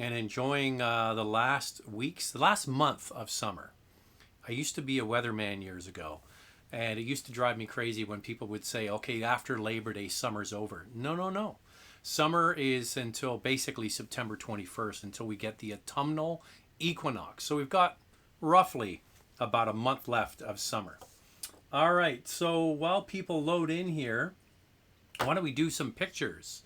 and enjoying the last month of summer. I used to be a weatherman years ago, and it used to drive me crazy when people would say, okay, after Labor Day, summer's over. No, no, no. Summer is until basically September 21st, until we get the autumnal equinox. So we've got roughly about a month left of summer. All right, so while people load in here, why don't we do some pictures?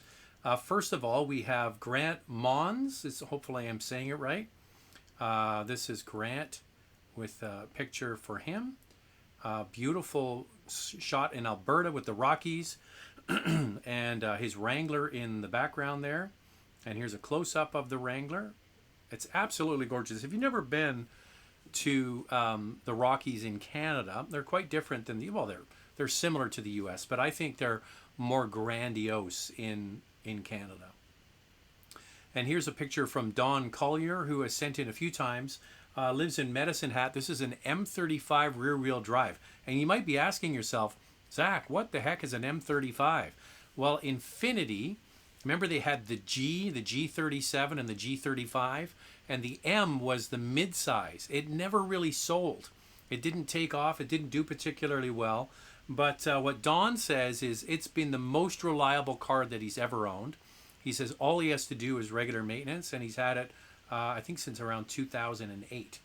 First of all, we have Grant Mons. Hopefully I'm saying it right. This is Grant with a picture for him. Beautiful shot in Alberta with the Rockies and his Wrangler in the background there. And here's a close-up of the Wrangler. It's absolutely gorgeous. If you've never been to the Rockies in Canada, they're quite different than they're similar to the U.S., but I think they're more grandiose in Canada. And here's a picture from Don Collier, who has sent in a few times. Lives in Medicine Hat. This is an M35 rear-wheel drive. And you might be asking yourself, Zach, what the heck is an M35? Well, Infiniti, remember they had the G37 and the G35, and the M was the mid-size. It never really sold. It didn't take off. It didn't do particularly well. But what Don says is it's been the most reliable car that he's ever owned. He says all he has to do is regular maintenance, and he's had it I think since around 2008.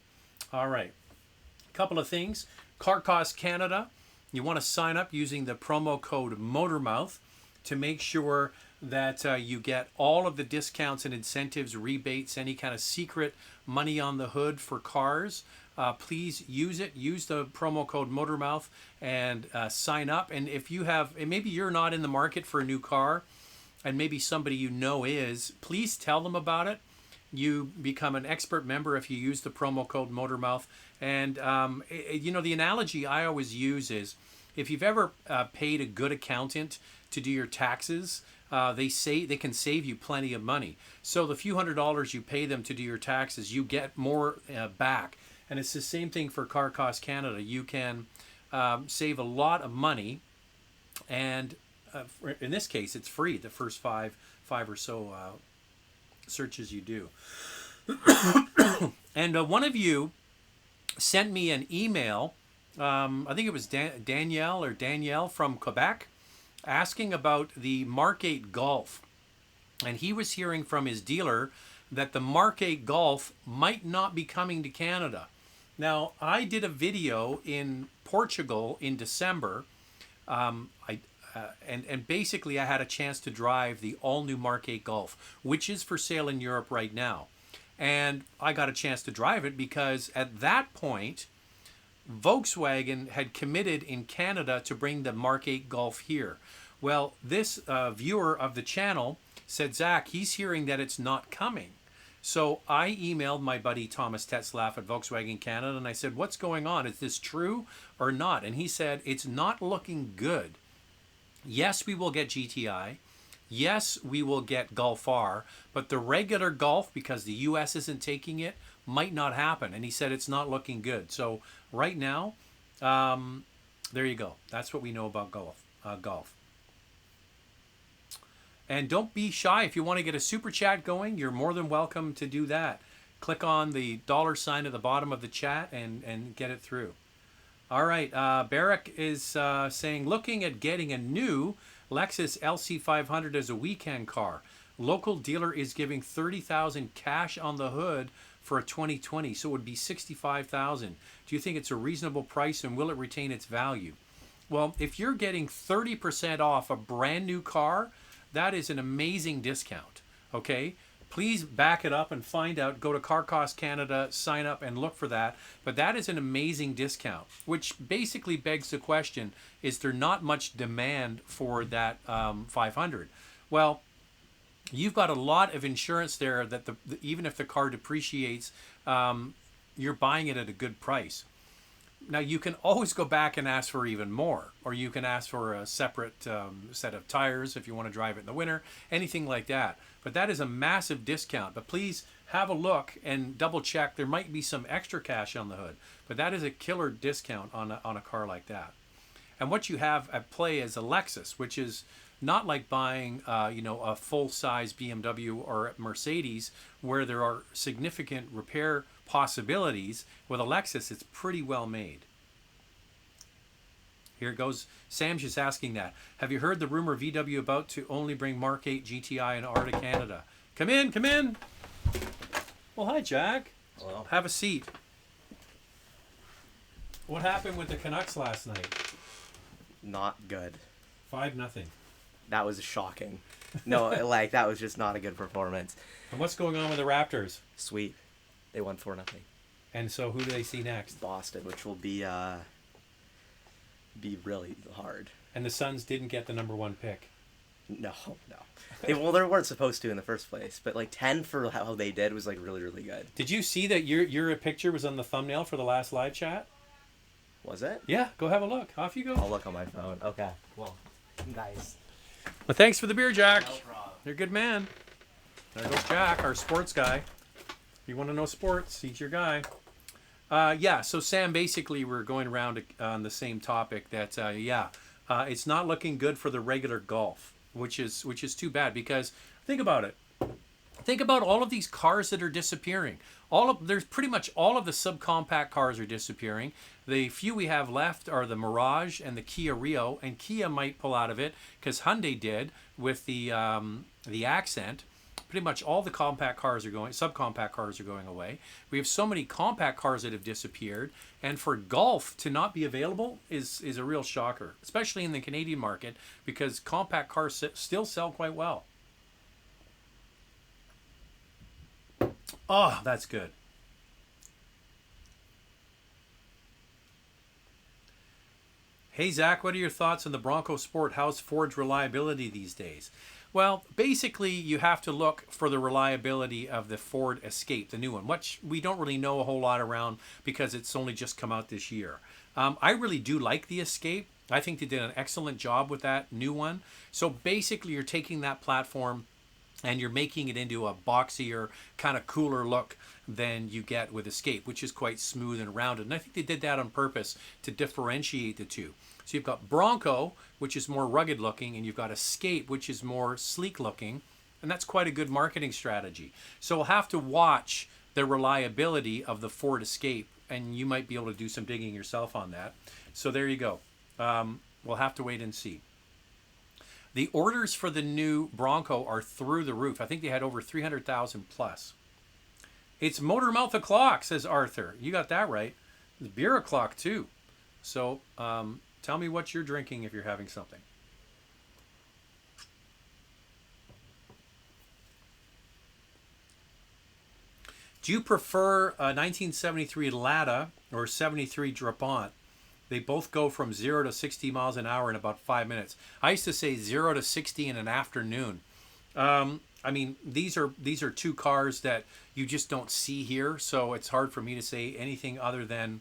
All right, a couple of things. Car Cost Canada, you want to sign up using the promo code MOTORMOUTH to make sure that you get all of the discounts and incentives, rebates, any kind of secret money on the hood for cars. Please use it. Use the promo code MOTORMOUTH and sign up. And if you have, and maybe you're not in the market for a new car, and maybe somebody you know is, please tell them about it. You become an expert member if you use the promo code MOTORMOUTH. And, the analogy I always use is if you've ever paid a good accountant to do your taxes, they can save you plenty of money. So the few $100s you pay them to do your taxes, you get more back. And it's the same thing for Car Cost Canada. You can save a lot of money, and in this case, it's free. The first five or so searches you do. And one of you sent me an email. I think it was Danielle from Quebec, asking about the Mark 8 Golf, and he was hearing from his dealer that the Mark 8 Golf might not be coming to Canada. Now, I did a video in Portugal in December, and basically I had a chance to drive the all-new Mark 8 Golf, which is for sale in Europe right now. And I got a chance to drive it because at that point, Volkswagen had committed in Canada to bring the Mark 8 Golf here. Well, this viewer of the channel said, Zach, he's hearing that it's not coming. So I emailed my buddy Thomas Tetzlaff at Volkswagen Canada, and I said, what's going on? Is this true or not? And he said, it's not looking good. Yes, we will get GTI. Yes, we will get Golf R, but the regular Golf, because the US isn't taking it, might not happen. And he said it's not looking good. So right now, there you go. That's what we know about Golf. And don't be shy. If you want to get a super chat going, you're more than welcome to do that. Click on the $ at the bottom of the chat and get it through. All right, Barrick is saying, looking at getting a new Lexus LC500 as a weekend car. Local dealer is giving $30,000 cash on the hood for a 2020, so it would be $65,000. Do you think it's a reasonable price, and will it retain its value? Well, if you're getting 30% off a brand new car, that is an amazing discount, okay? Please back it up and find out. Go to Car Cost Canada, sign up, and look for that. But that is an amazing discount, which basically begs the question, is there not much demand for that 500? Well, you've got a lot of insurance there that even if the car depreciates, you're buying it at a good price. Now, you can always go back and ask for even more, or you can ask for a separate set of tires if you want to drive it in the winter, anything like that. But that is a massive discount. But please have a look and double check. There might be some extra cash on the hood, but that is a killer discount on a car like that. And what you have at play is a Lexus, which is Not like buying, a full-size BMW or Mercedes where there are significant repair possibilities. With a Lexus, it's pretty well made. Here it goes. Sam's just asking that. Have you heard the rumor VW about to only bring Mark 8 GTI and R to Canada? Come in, come in. Well, hi, Jack. Hello. Have a seat. What happened with the Canucks last night? Not good. 5-0. That was shocking. No, like, that was just not a good performance. And what's going on with the Raptors? Sweet. They won 4-0. And so who do they see next? Boston, which will be really hard. And the Suns didn't get the number 1 pick. No. They weren't supposed to in the first place, but like 10 for how they did was like really, really good. Did you see that your picture was on the thumbnail for the last live chat? Was it? Yeah, go have a look. Off you go. I'll look on my phone. Okay. Well, nice. Well, thanks for the beer, Jack. No problem. You're a good man. There goes Jack, our sports guy. If you want to know sports, he's your guy. So Sam, basically we're going around on the same topic that, it's not looking good for the regular Golf, which is too bad because think about it. Think about all of these cars that are disappearing. There's pretty much all of the subcompact cars are disappearing. The few we have left are the Mirage and the Kia Rio, and Kia might pull out of it because Hyundai did with the Accent. Pretty much all the subcompact cars are going away. We have so many compact cars that have disappeared, and for Golf to not be available is a real shocker, especially in the Canadian market because compact cars still sell quite well. Oh, that's good. Hey, Zach, what are your thoughts on the Bronco Sport? How's Ford's reliability these days? Well, basically, you have to look for the reliability of the Ford Escape, the new one, which we don't really know a whole lot around because it's only just come out this year. I really do like the Escape. I think they did an excellent job with that new one. So basically, you're taking that platform and you're making it into a boxier, kind of cooler look than you get with Escape, which is quite smooth and rounded. And I think they did that on purpose to differentiate the two. So you've got Bronco, which is more rugged looking, and you've got Escape, which is more sleek looking. And that's quite a good marketing strategy. So we'll have to watch the reliability of the Ford Escape, and you might be able to do some digging yourself on that. So there you go. We'll have to wait and see. The orders for the new Bronco are through the roof. I think they had over 300,000 plus. It's motor mouth o'clock, says Arthur. You got that right. It's beer o'clock too. So tell me what you're drinking if you're having something. Do you prefer a 1973 Lada or 73 Trabant? They both go from 0 to 60 miles an hour in about 5 minutes. I used to say 0 to 60 in an afternoon. I mean, these are two cars that you just don't see here, so it's hard for me to say anything other than,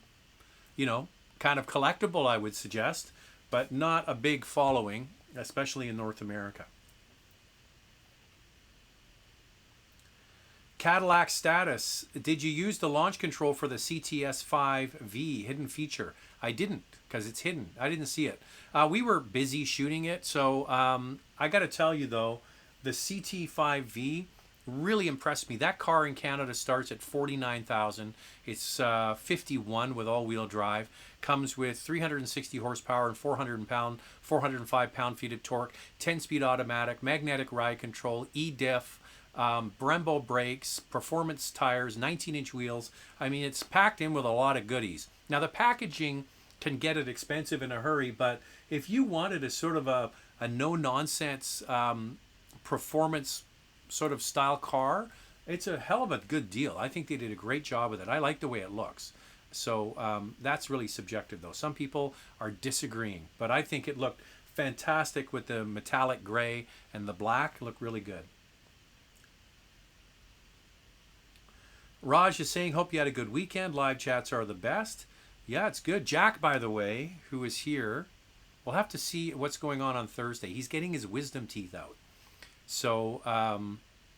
kind of collectible, I would suggest, but not a big following, especially in North America. Cadillac status. Did you use the launch control for the CTS5V hidden feature? I didn't because it's hidden. I didn't see it. We were busy shooting it. So I got to tell you, though, the CT5V really impressed me. That car in Canada starts at $49,000. It's 51 with all-wheel drive. Comes with 360 horsepower and 405 pound-feet of torque, 10-speed automatic, magnetic ride control, e-diff, Brembo brakes, performance tires, 19-inch wheels. I mean, it's packed in with a lot of goodies. Now, the packaging can get it expensive in a hurry, but if you wanted a sort of a no-nonsense performance sort of style car, it's a hell of a good deal. I think they did a great job with it. I like the way it looks. So that's really subjective, though. Some people are disagreeing, but I think it looked fantastic with the metallic gray and the black. It looked really good. Raj is saying, hope you had a good weekend. Live chats are the best. Yeah, it's good. Jack, by the way, who is here, we'll have to see what's going on Thursday. He's getting his wisdom teeth out. So,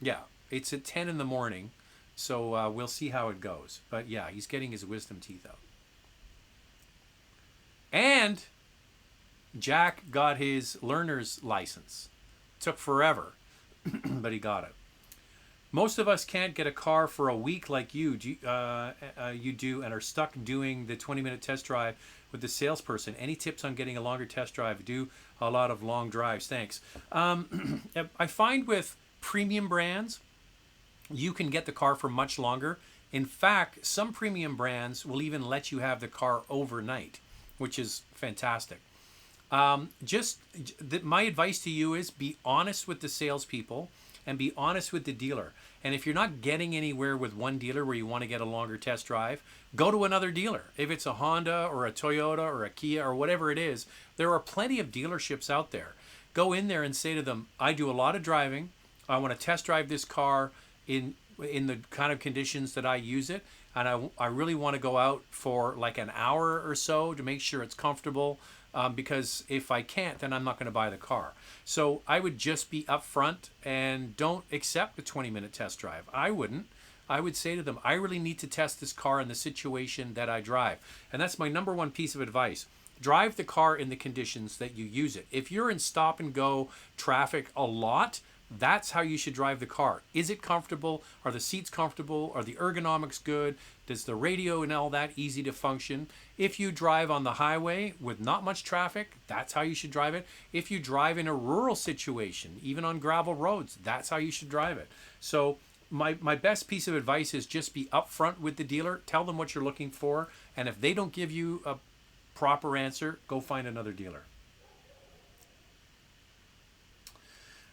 yeah, it's at 10 in the morning. So we'll see how it goes. But yeah, he's getting his wisdom teeth out. And Jack got his learner's license. Took forever, but he got it. Most of us can't get a car for a week like you do, and are stuck doing the 20-minute test drive with the salesperson. Any tips on getting a longer test drive? Do a lot of long drives. Thanks. I find with premium brands, you can get the car for much longer. In fact, some premium brands will even let you have the car overnight, which is fantastic. My advice to you is be honest with the salespeople and be honest with the dealer. And if you're not getting anywhere with one dealer where you want to get a longer test drive, go to another dealer. If it's a Honda or a Toyota or a Kia or whatever it is, there are plenty of dealerships out there. Go in there and say to them, I do a lot of driving. I want to test drive this car in the kind of conditions that I use it. And I really want to go out for like an hour or so to make sure it's comfortable. Because if I can't, then I'm not going to buy the car. So I would just be upfront and don't accept the 20-minute test drive. I wouldn't. I would say to them, I really need to test this car in the situation that I drive. And that's my number one piece of advice. Drive the car in the conditions that you use it. If you're in stop and go traffic a lot, that's how you should drive the car. Is it comfortable? Are the seats comfortable? Are the ergonomics good? Does the radio and all that easy to function? If you drive on the highway with not much traffic, that's how you should drive it. If you drive in a rural situation, even on gravel roads, that's how you should drive it. So my best piece of advice is just be upfront with the dealer. Tell them what you're looking for. And if they don't give you a proper answer, go find another dealer.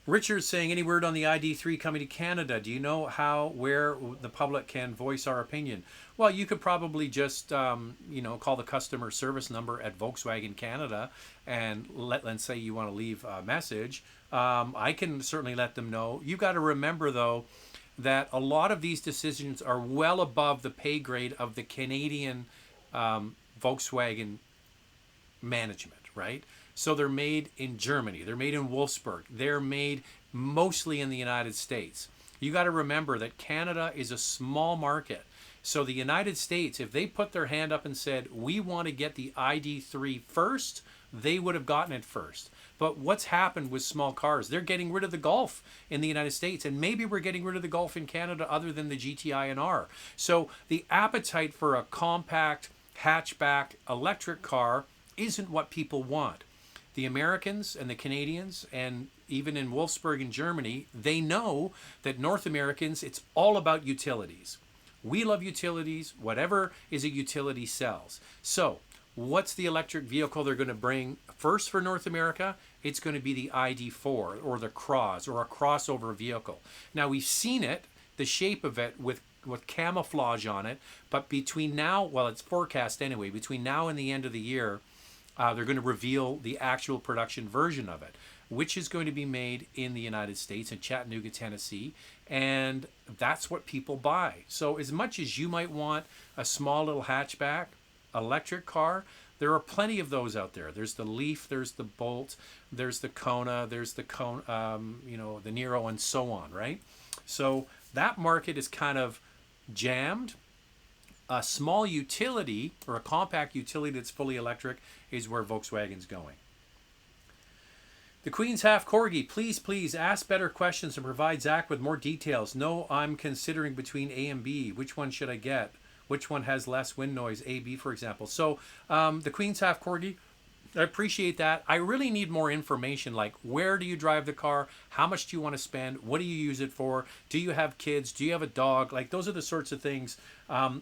Richard's saying, any word on the ID3 coming to Canada? Do you know where the public can voice our opinion? Well, you could probably just, call the customer service number at Volkswagen Canada and let's say you want to leave a message. I can certainly let them know. You've got to remember, though, that a lot of these decisions are well above the pay grade of the Canadian Volkswagen management, right? So they're made in Germany. They're made in Wolfsburg. They're made mostly in the United States. You got to remember that Canada is a small market. So the United States, if they put their hand up and said, we want to get the ID3 first, they would have gotten it first. But what's happened with small cars? They're getting rid of the Golf in the United States, and maybe we're getting rid of the Golf in Canada other than the GTI and R. So the appetite for a compact hatchback electric car isn't what people want. The Americans and the Canadians, and even in Wolfsburg in Germany, they know that North Americans, it's all about utilities. We love utilities. Whatever is a utility sells. So what's the electric vehicle they're going to bring first for North America? It's going to be the ID4 or the Cross or a crossover vehicle. Now, we've seen it, the shape of it with camouflage on it, but between now, well, it's forecast anyway, between now and the end of the year, they're going to reveal the actual production version of it, which is going to be made in the United States, in Chattanooga, Tennessee, and that's what people buy. So as much as you might want a small little hatchback electric car, there are plenty of those out there. There's the Leaf, there's the Bolt, there's the Kona, there's the the Nero, and so on, right? So that market is kind of jammed. A small utility or a compact utility that's fully electric is where Volkswagen's going. The Queen's Half Corgi, please ask better questions and provide Zach with more details. No, I'm considering between A and B. Which one should I get? Which one has less wind noise? A, B, for example. So the Queen's Half Corgi, I appreciate that. I really need more information, like where do you drive the car? How much do you want to spend? What do you use it for? Do you have kids? Do you have a dog? Like, those are the sorts of things.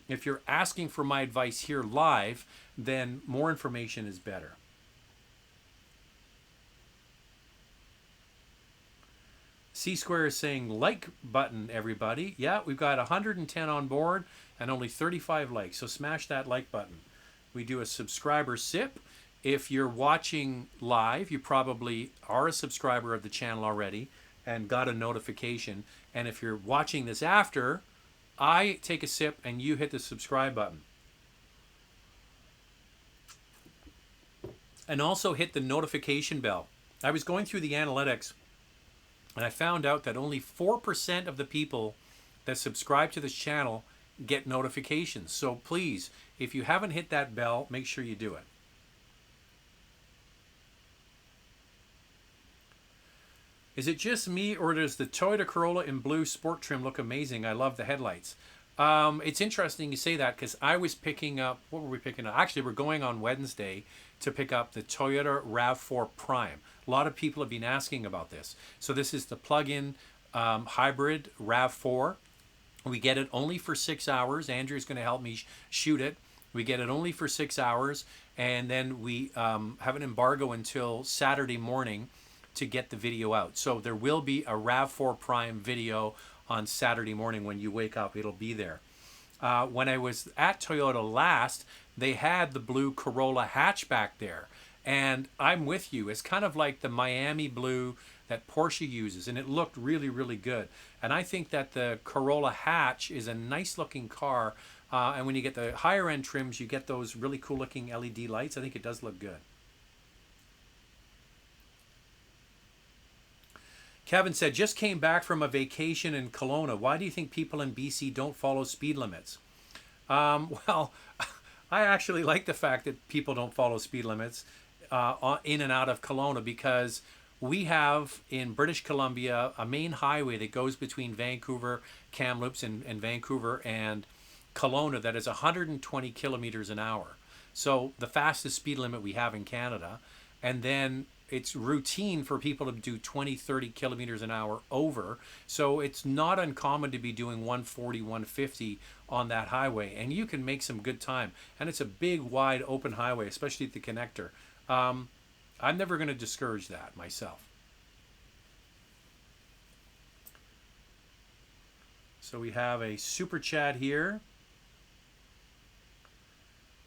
If you're asking for my advice here live, then more information is better. C-Square is saying like button, everybody. Yeah, we've got 110 on board and only 35 likes. So smash that like button. We do a subscriber sip. If you're watching live, you probably are a subscriber of the channel already and got a notification. And if you're watching this after, I take a sip and you hit the subscribe button. And also hit the notification bell. I was going through the analytics and I found out that only 4% of the people that subscribe to this channel get notifications. So please, if you haven't hit that bell, make sure you do it. Is it just me, or does the Toyota Corolla in blue sport trim look amazing? I love the headlights. It's interesting you say that, because I was picking up, what were we picking up? Actually, we're going on Wednesday to pick up the Toyota RAV4 Prime. A lot of people have been asking about this. So this is the plug-in hybrid RAV4. We get it only for 6 hours. Andrew's going to help me shoot it. We get it only for 6 hours, and then we have an embargo until Saturday morning to get the video out. So there will be a RAV4 Prime video on Saturday morning. When you wake up, it'll be there. When I was at Toyota last, they had the blue Corolla hatchback there. And I'm with you. It's kind of like the Miami blue that Porsche uses, and it looked really, really good. And I think that the Corolla hatch is a nice looking car. And when you get the higher end trims, you get those really cool looking LED lights. I think it does look good. Kevin said, just came back from a vacation in Kelowna. Why do you think people in BC don't follow speed limits? Well, I actually like the fact that people don't follow speed limits in and out of Kelowna, because we have in British Columbia a main highway that goes between Vancouver, Kamloops, and Vancouver and Kelowna that is 120 kilometers an hour. So the fastest speed limit we have in Canada. And then it's routine for people to do 20, 30 kilometers an hour over. So it's not uncommon to be doing 140, 150 on that highway. And you can make some good time. And it's a big, wide, open highway, especially at the connector. I'm never going to discourage that myself. So we have a super chat here.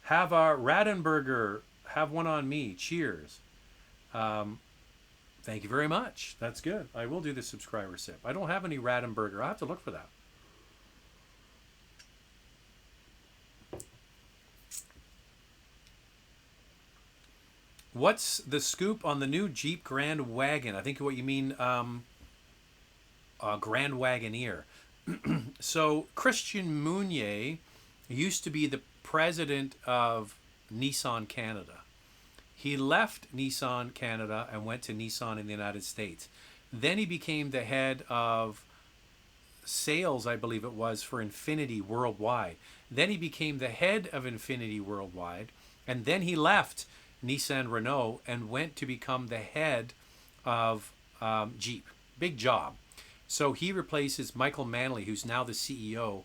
Have a Radenberger. Have one on me. Cheers. Thank you very much. That's good. I will do the subscriber sip. I don't have any Radenberger. I'll have to look for that. What's the scoop on the new Jeep Grand Wagon? I think what you mean Grand Wagoneer. So Christian Mounier used to be the president of Nissan Canada. He left Nissan Canada and went to Nissan in the United States. Then he became the head of sales, I believe it was, for Infiniti Worldwide. Then he became the head of Infiniti Worldwide. And then he left Nissan Renault and went to become the head of Jeep. Big job. So he replaces Michael Manley, who's now the CEO.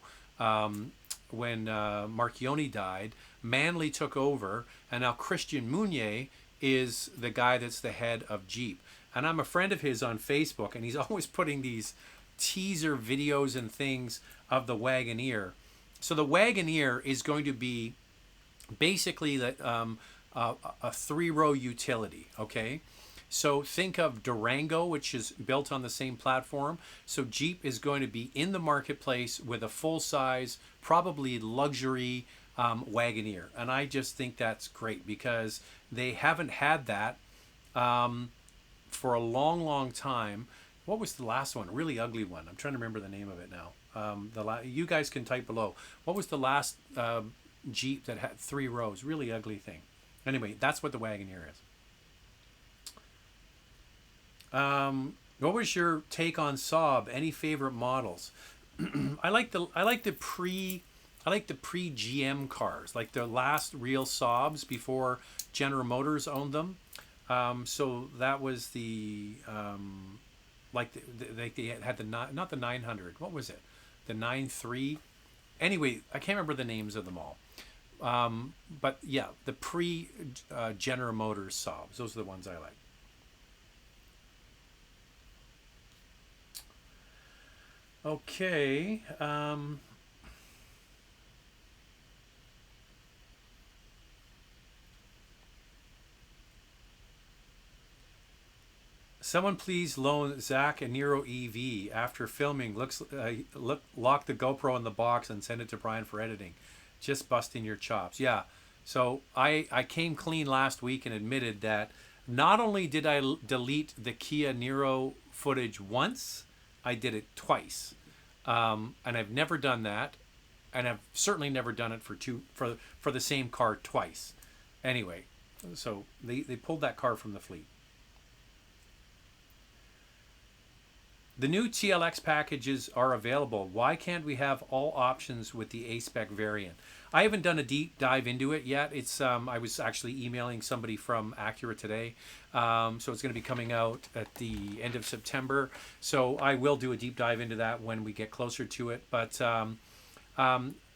When Marchionni died, Manley took over, and now Christian Mounier is the guy that's the head of Jeep. And I'm a friend of his on Facebook, and he's always putting these teaser videos and things of the Wagoneer. So the Wagoneer is going to be basically a three-row utility, okay? So think of Durango, which is built on the same platform. So Jeep is going to be in the marketplace with a full-size, probably luxury Wagoneer. And I just think that's great, because they haven't had that for a long, long time. What was the last one? A really ugly one. I'm trying to remember the name of it now. You guys can type below. What was the last Jeep that had 3 rows? Really ugly thing. Anyway, that's what the Wagoneer is. What was your take on SAAB? Any favorite models? I like the pre GM cars, like the last real Saabs before General Motors owned them. So that was the they had the not the 900. What was it? The 93. Anyway, I can't remember the names of them all. But yeah, the pre General Motors Saabs. Those are the ones I like. Okay. Someone please loan Zach a Nero EV after filming. Look, lock the GoPro in the box and send it to Brian for editing. Just busting your chops. Yeah. So I came clean last week and admitted that not only did I delete the Kia Niro footage once, I did it twice. And I've never done that. And I've certainly never done it for the same car twice. Anyway, so they pulled that car from the fleet. The new TLX packages are available. Why can't we have all options with the A-Spec variant? I haven't done a deep dive into it yet. It's I was actually emailing somebody from Acura today, so it's going to be coming out at the end of September. So I will do a deep dive into that when we get closer to it. But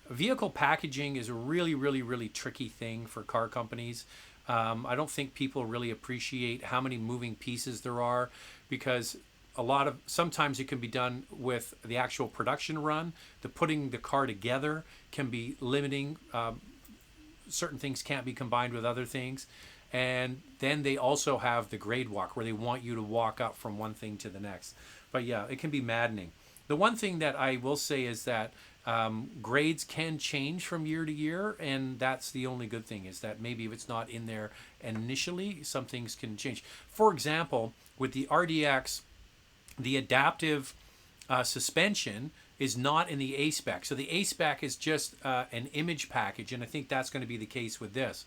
vehicle packaging is a really, really, really tricky thing for car companies. I don't think people really appreciate how many moving pieces there are, because sometimes it can be done with the actual production run. The putting the car together can be limiting. Certain things can't be combined with other things. And then they also have the grade walk, where they want you to walk up from one thing to the next. But yeah, it can be maddening. The one thing that I will say is that grades can change from year to year, and that's the only good thing, is that maybe if it's not in there initially, some things can change. For example, with the RDX, the adaptive suspension is not in the A-Spec. So the A-Spec is just an image package, and I think that's going to be the case with this.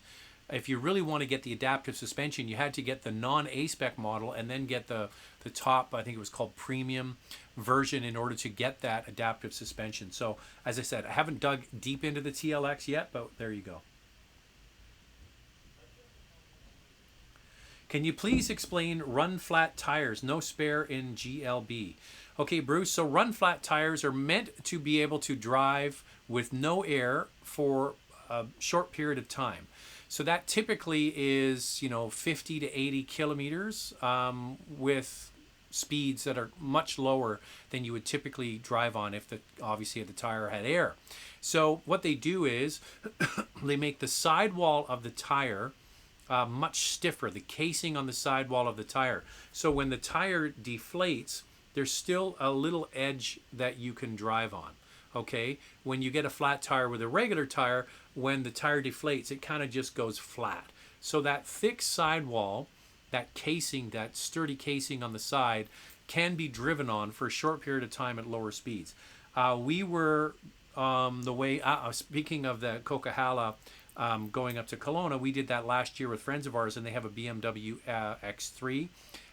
If you really want to get the adaptive suspension, you had to get the non-A-Spec model and then get the top, I think it was called premium version, in order to get that adaptive suspension. So as I said, I haven't dug deep into the TLX yet, but there you go. Can you please explain run flat tires, no spare in GLB? Okay, Bruce, so run flat tires are meant to be able to drive with no air for a short period of time. So that typically is, 50 to 80 kilometers with speeds that are much lower than you would typically drive on if obviously the tire had air. So what they do is they make the sidewall of the tire much stiffer, the casing on the sidewall of the tire. So when the tire deflates, there's still a little edge that you can drive on. Okay, when you get a flat tire with a regular tire, when the tire deflates, it kind of just goes flat. So that thick sidewall, that casing, that sturdy casing on the side, can be driven on for a short period of time at lower speeds. We were speaking of the Coquihalla, going up to Kelowna, we did that last year with friends of ours, and they have a BMW X3,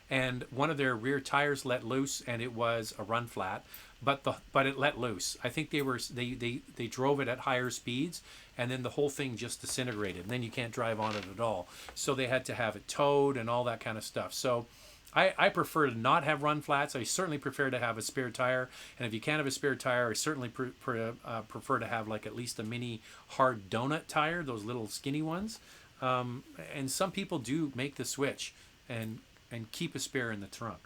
and one of their rear tires let loose, and it was a run flat, but it let loose. I think they drove it at higher speeds, and then the whole thing just disintegrated, and then you can't drive on it at all. So they had to have it towed and all that kind of stuff. So I prefer to not have run flats. I certainly prefer to have a spare tire. And if you can't have a spare tire, I certainly prefer to have like at least a mini hard donut tire, those little skinny ones. And some people do make the switch and keep a spare in the trunk.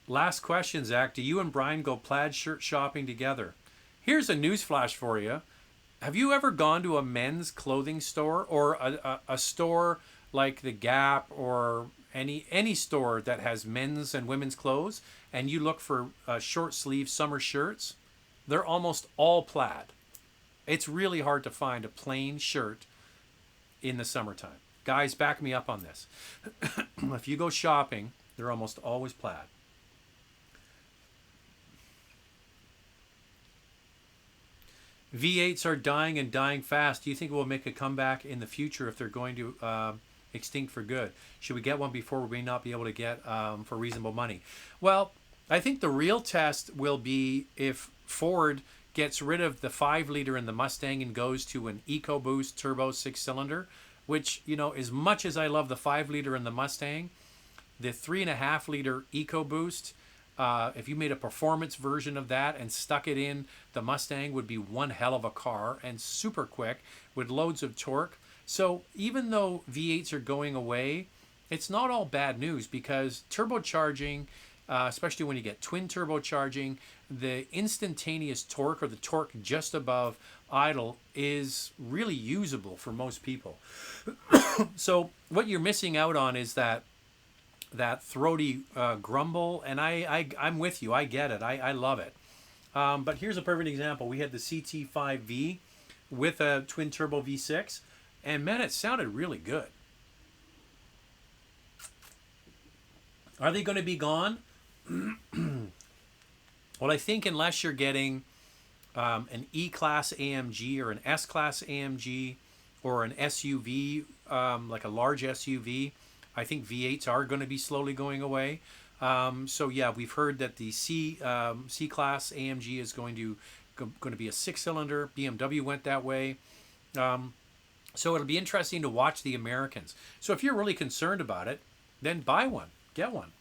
Last question, Zach. Do you and Brian go plaid shirt shopping together? Here's a news flash for you. Have you ever gone to a men's clothing store, or a store like the Gap, or any store that has men's and women's clothes, and you look for short sleeve summer shirts? They're almost all plaid. It's really hard to find a plain shirt in the summertime. Guys, back me up on this. If you go shopping, they're almost always plaid. V8s are dying, and dying fast. Do you think it will make a comeback in the future if they're going to extinct for good? Should we get one before we may not be able to get for reasonable money? Well, I think the real test will be if Ford gets rid of the 5-liter in the Mustang and goes to an EcoBoost turbo 6-cylinder, which, as much as I love the 5-liter in the Mustang, the 3.5-liter EcoBoost, if you made a performance version of that and stuck it in the Mustang, would be one hell of a car, and super quick with loads of torque. So even though V8s are going away, it's not all bad news, because turbocharging, especially when you get twin turbocharging, the instantaneous torque, or the torque just above idle, is really usable for most people. So what you're missing out on is that throaty grumble, and I'm with you. I get it. I love it. But here's a perfect example. We had the CT5V with a twin turbo V6, and man, it sounded really good. Are they going to be gone? Well, I think unless you're getting an E-Class AMG or an S-Class AMG or an SUV like a large SUV. I think V8s are going to be slowly going away. So yeah, we've heard that the C class AMG is going to be a 6-cylinder. BMW went that way. So it'll be interesting to watch the Americans. So if you're really concerned about it, then buy one, get one.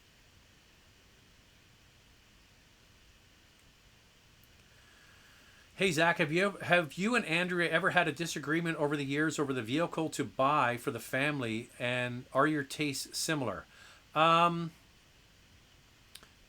Hey Zach, have you and Andrea ever had a disagreement over the years over the vehicle to buy for the family, and are your tastes similar?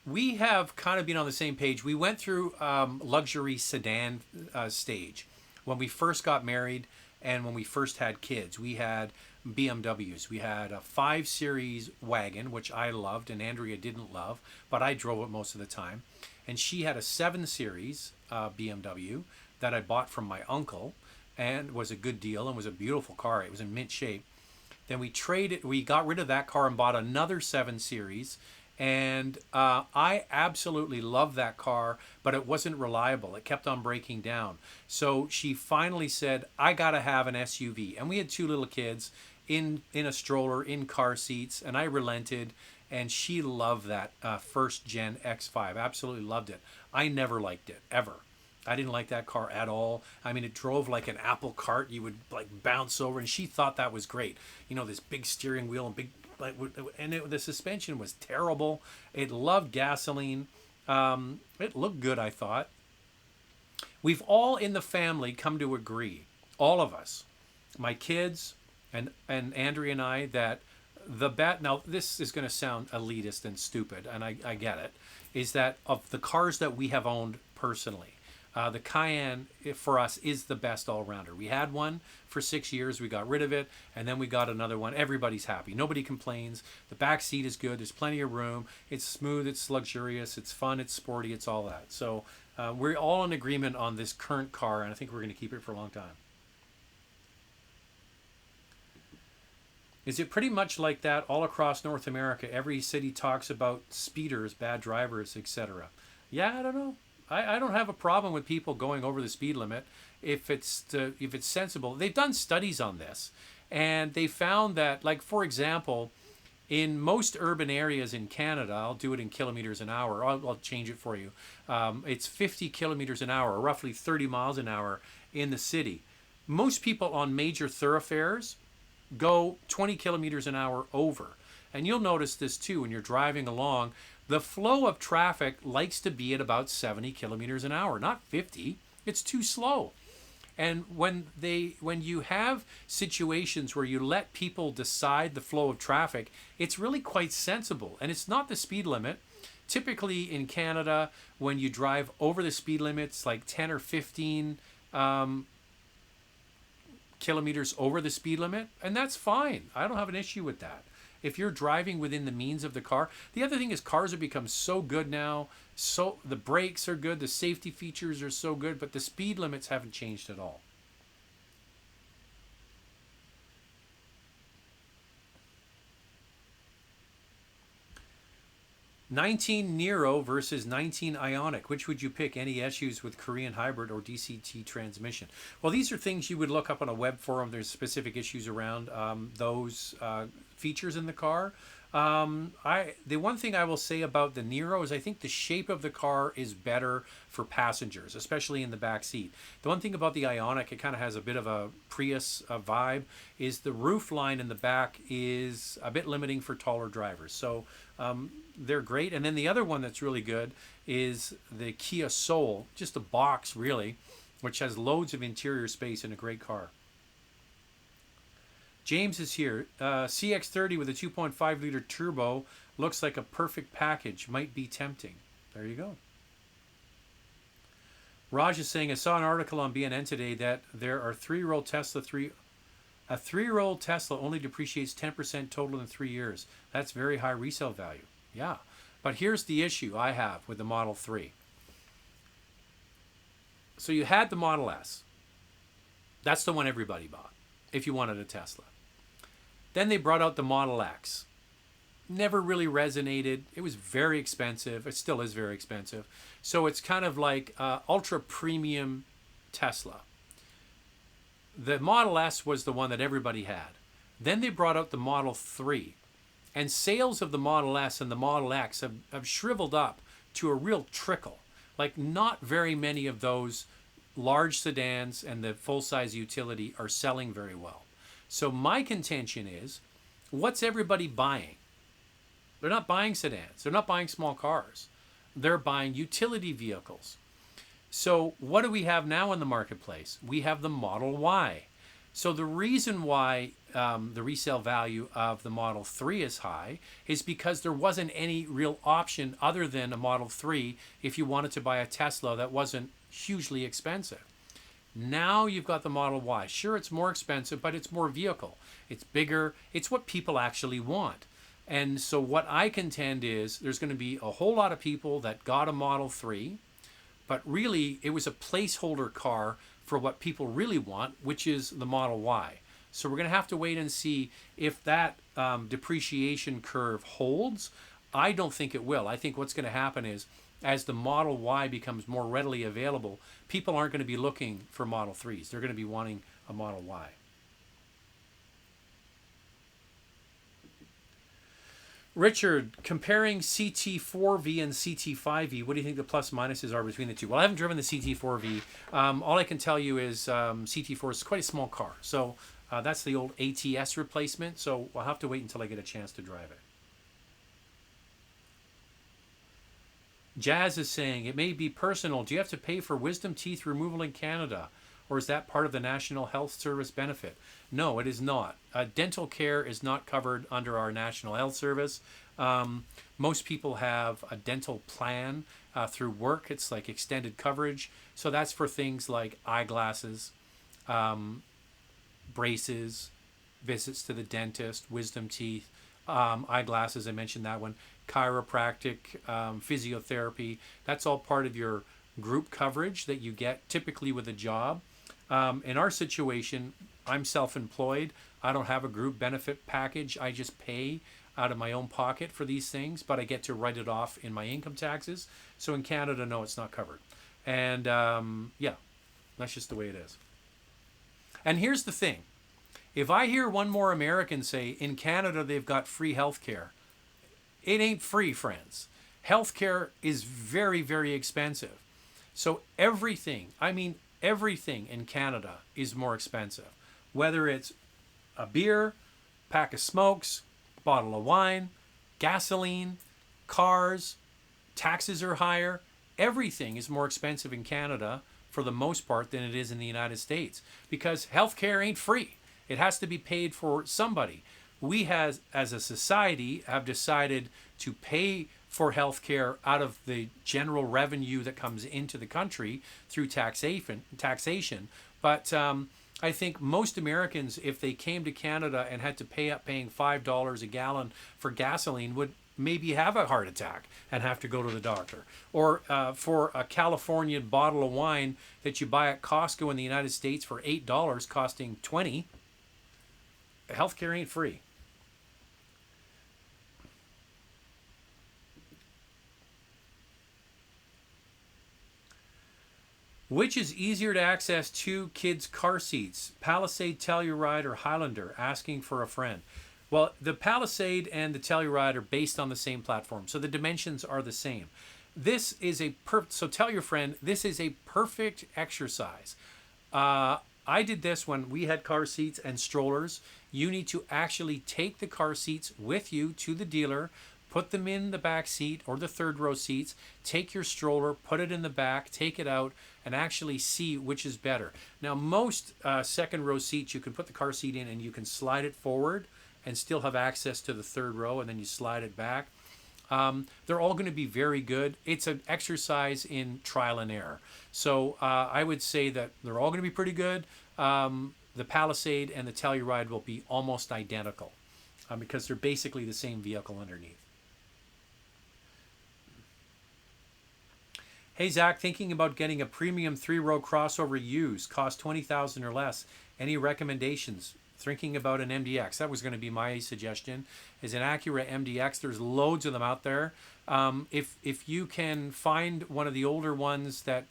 We have kind of been on the same page. We went through luxury sedan stage when we first got married and when we first had kids. We had BMWs. We had a 5 Series wagon, which I loved and Andrea didn't love, but I drove it most of the time. And she had a 7 Series BMW that I bought from my uncle, and was a good deal and was a beautiful car. It was in mint shape. Then we got rid of that car and bought another 7 Series. And I absolutely loved that car, but it wasn't reliable. It kept on breaking down. So she finally said, I got to have an SUV. And we had 2 little kids in a stroller, in car seats, and I relented. And she loved that first gen X5. Absolutely loved it. I never liked it, ever. I didn't like that car at all. I mean, it drove like an Apple cart. You would like bounce over, and she thought that was great. You know, this big steering wheel and the suspension was terrible. It loved gasoline. It looked good, I thought. We've all in the family come to agree, all of us, my kids and Andrea and I, that now this is going to sound elitist and stupid, and I get it, is that of the cars that we have owned personally, the Cayenne for us is the best all-rounder. We had one for 6 years, we got rid of it, and then we got another one. Everybody's happy, nobody complains. The back seat is good, there's plenty of room, it's smooth, it's luxurious, it's fun, it's sporty, it's all that. So we're all in agreement on this current car, and I think we're going to keep it for a long time. Is it pretty much like that all across North America? Every city talks about speeders, bad drivers, etc. Yeah, I don't know. I don't have a problem with people going over the speed limit if it's sensible. They've done studies on this, and they found that, like, for example, in most urban areas in Canada, I'll do it in kilometers an hour. I'll change it for you. It's 50 kilometers an hour, roughly 30 miles an hour in the city. Most people on major thoroughfares go 20 kilometers an hour over. And you'll notice this too when you're driving along. The flow of traffic likes to be at about 70 kilometers an hour, not 50. It's too slow. And when you have situations where you let people decide the flow of traffic, it's really quite sensible. And it's not the speed limit. Typically in Canada, when you drive over the speed limits, like 10 or 15 kilometers over the speed limit, and that's fine. I don't have an issue with that. If you're driving within the means of the car. The other thing is cars have become so good now. So the brakes are good, the safety features are so good, but the speed limits haven't changed at all. 19 Nero versus 19 Ioniq. Which would you pick? Any issues with Korean hybrid or DCT transmission? Well, these are things you would look up on a web forum. There's specific issues around those features in the car. The one thing I will say about the Nero is I think the shape of the car is better for passengers, especially in the back seat. The one thing about the Ioniq, it kind of has a bit of a Prius vibe, is the roof line in the back is a bit limiting for taller drivers. So they're great. And then the other one that's really good is the Kia Soul, just a box really, which has loads of interior space in a great car. James is here. CX-30 with a 2.5 liter turbo looks like a perfect package. Might be tempting. There you go. Raj is saying, I saw an article on BNN today that there are 3-year-old Tesla a 3-year-old Tesla only depreciates 10% total in 3 years. That's very high resale value. Yeah. But here's the issue I have with the Model 3. So you had the Model S. That's the one everybody bought if you wanted a Tesla. Then they brought out the Model X. Never really resonated. It was very expensive. It still is very expensive. So it's kind of like ultra premium Tesla. The Model S was the one that everybody had. Then they brought out the Model 3. And sales of the Model S and the Model X have shriveled up to a real trickle. Like, not very many of those large sedans and the full-size utility are selling very well. So my contention is, what's everybody buying? They're not buying sedans. They're not buying small cars. They're buying utility vehicles. So what do we have now in the marketplace? We have the Model Y. So the reason why the resale value of the Model 3 is high is because there wasn't any real option other than a Model 3 if you wanted to buy a Tesla that wasn't hugely expensive. Now you've got the Model Y. Sure, it's more expensive, but it's more vehicle. It's bigger. It's what people actually want. And so what I contend is there's going to be a whole lot of people that got a Model 3, but really it was a placeholder car for what people really want, which is the Model Y. So we're going to have to wait and see if that depreciation curve holds. I don't think it will. I think what's going to happen is as the Model Y becomes more readily available, people aren't going to be looking for Model 3s. They're going to be wanting a Model Y. Richard, comparing CT4V and CT5V, what do you think the plus minuses are between the two? Well, I haven't driven the CT4V. All I can tell you is CT4 is quite a small car. So that's the old ATS replacement. So I'll have to wait until I get a chance to drive it. Jazz is saying, it may be personal. Do you have to pay for wisdom teeth removal in Canada? Or is that part of the National Health Service benefit? No, it is not. Dental care is not covered under our National Health Service. Most people have a dental plan through work. It's like extended coverage. So that's for things like eyeglasses, braces, visits to the dentist, wisdom teeth, eyeglasses, I mentioned that one, chiropractic, physiotherapy. That's all part of your group coverage that you get typically with a job. In our situation, I'm self-employed. I don't have a group benefit package. I just pay out of my own pocket for these things, but I get to write it off in my income taxes. So in Canada, no, it's not covered. And yeah, that's just the way it is. And here's the thing. If I hear one more American say, in Canada, they've got free health care, it ain't free, friends. Health care is very, very expensive. So everything, I mean, everything in Canada is more expensive. Whether it's a beer, pack of smokes, bottle of wine, gasoline, cars, taxes are higher. Everything is more expensive in Canada for the most part than it is in the United States because healthcare ain't free. It has to be paid for somebody. We as a society have decided to pay for healthcare out of the general revenue that comes into the country through taxation. But I think most Americans, if they came to Canada and had to paying $5 a gallon for gasoline, would maybe have a heart attack and have to go to the doctor. Or for a Californian bottle of wine that you buy at Costco in the United States for $8 costing $20, healthcare ain't free. Which is easier to access two kids' car seats? Palisade, Telluride, or Highlander? Asking for a friend. Well, the Palisade and the Telluride are based on the same platform, so the dimensions are the same. This is so tell your friend, this is a perfect exercise. I did this when we had car seats and strollers. You need to actually take the car seats with you to the dealer, put them in the back seat or the third row seats, take your stroller, put it in the back, take it out, and actually see which is better. Now, most second row seats, you can put the car seat in and you can slide it forward and still have access to the third row, and then you slide it back. They're all going to be very good. It's an exercise in trial and error. So I would say that they're all going to be pretty good. The Palisade and the Telluride will be almost identical because they're basically the same vehicle underneath. Hey, Zach, thinking about getting a premium 3-row crossover used, cost $20,000 or less. Any recommendations? Thinking about an MDX. That was going to be my suggestion, is an Acura MDX. There's loads of them out there. If you can find one of the older ones that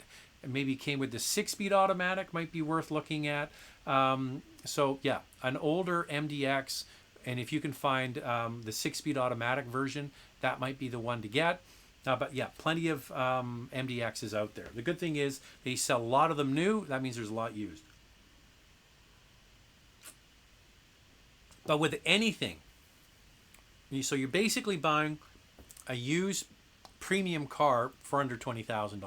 maybe came with the 6-speed automatic, might be worth looking at. So yeah, an older MDX, and if you can find the 6-speed automatic version, that might be the one to get. But yeah, plenty of MDXs out there. The good thing is they sell a lot of them new. That means there's a lot used. But with anything, so you're basically buying a used premium car for under $20,000.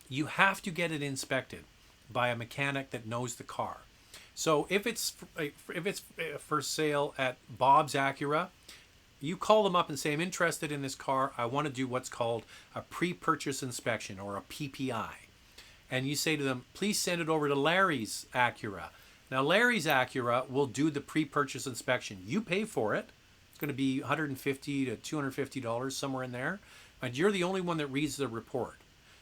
You have to get it inspected by a mechanic that knows the car. So if it's for sale at Bob's Acura, you call them up and say, I'm interested in this car. I want to do what's called a pre-purchase inspection, or a PPI. And you say to them, please send it over to Larry's Acura. Now, Larry's Acura will do the pre-purchase inspection. You pay for it. It's going to be $150 to $250, somewhere in there. And you're the only one that reads the report.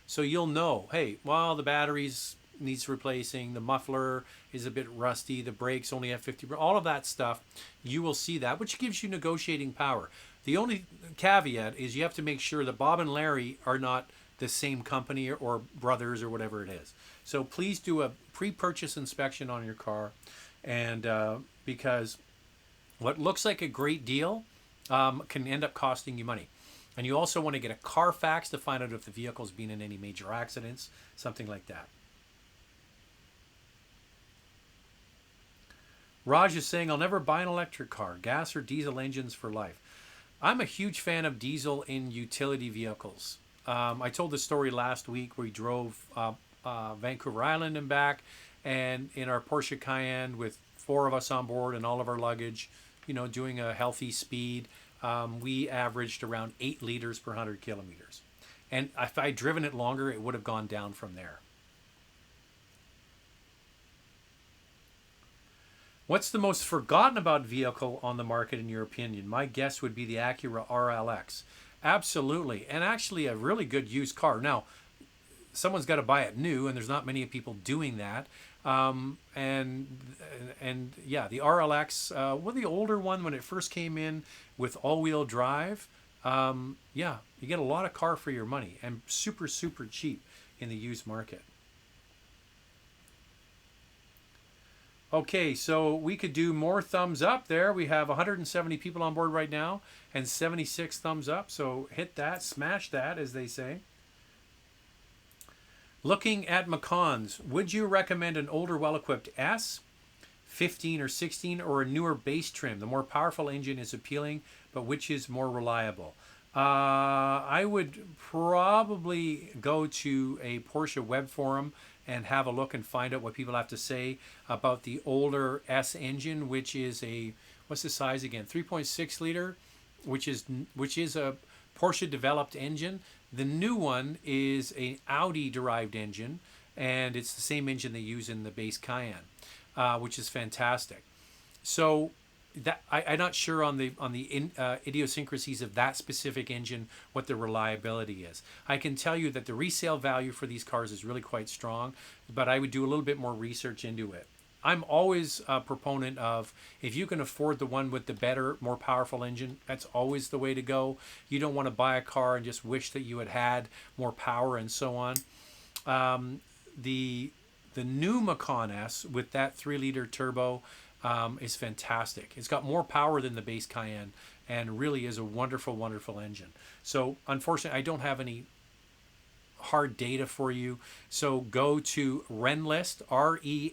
So you'll know, hey, well, the batteries needs replacing, the muffler is a bit rusty, the brakes only have 50, all of that stuff. You will see that, which gives you negotiating power. The only caveat is you have to make sure that Bob and Larry are not the same company or brothers or whatever it is. So please do a pre-purchase inspection on your car, and because what looks like a great deal can end up costing you money. And you also want to get a Carfax to find out if the vehicle's been in any major accidents, something like that. Raj is saying, I'll never buy an electric car, gas or diesel engines for life. I'm a huge fan of diesel in utility vehicles. I told the story last week where we drove Vancouver Island and back, and in our Porsche Cayenne with 4 of us on board and all of our luggage, doing a healthy speed. We averaged around 8 liters per 100 kilometers. And if I'd driven it longer, it would have gone down from there. What's the most forgotten about vehicle on the market in your opinion? My guess would be the Acura RLX. Absolutely. And actually a really good used car. Now, someone's got to buy it new, and there's not many people doing that. And yeah, the RLX, the older one when it first came in with all-wheel drive, yeah, you get a lot of car for your money, and super, super cheap in the used market. Okay, so we could do more thumbs up there. We have 170 people on board right now and 76 thumbs up. So hit that, smash that, as they say. Looking at Macans, would you recommend an older, well-equipped S, 15 or 16, or a newer base trim? The more powerful engine is appealing, but which is more reliable? I would probably go to a Porsche web forum and have a look and find out what people have to say about the older S engine, which is a, what's the size again? 3.6 liter, which is a Porsche developed engine. The new one is an Audi derived engine, and it's the same engine they use in the base Cayenne, which is fantastic. So that I'm not sure on the idiosyncrasies of that specific engine, what the reliability is. I can tell you that the resale value for these cars is really quite strong, but I would do a little bit more research into it. I'm always a proponent of, if you can afford the one with the better, more powerful engine, that's always the way to go. You don't want to buy a car and just wish that you had more power and so on. The new Macan S with that 3-liter turbo is fantastic. It's got more power than the base Cayenne and really is a wonderful, wonderful engine. So unfortunately, I don't have any hard data for you. So go to Rennlist, RENNLIST,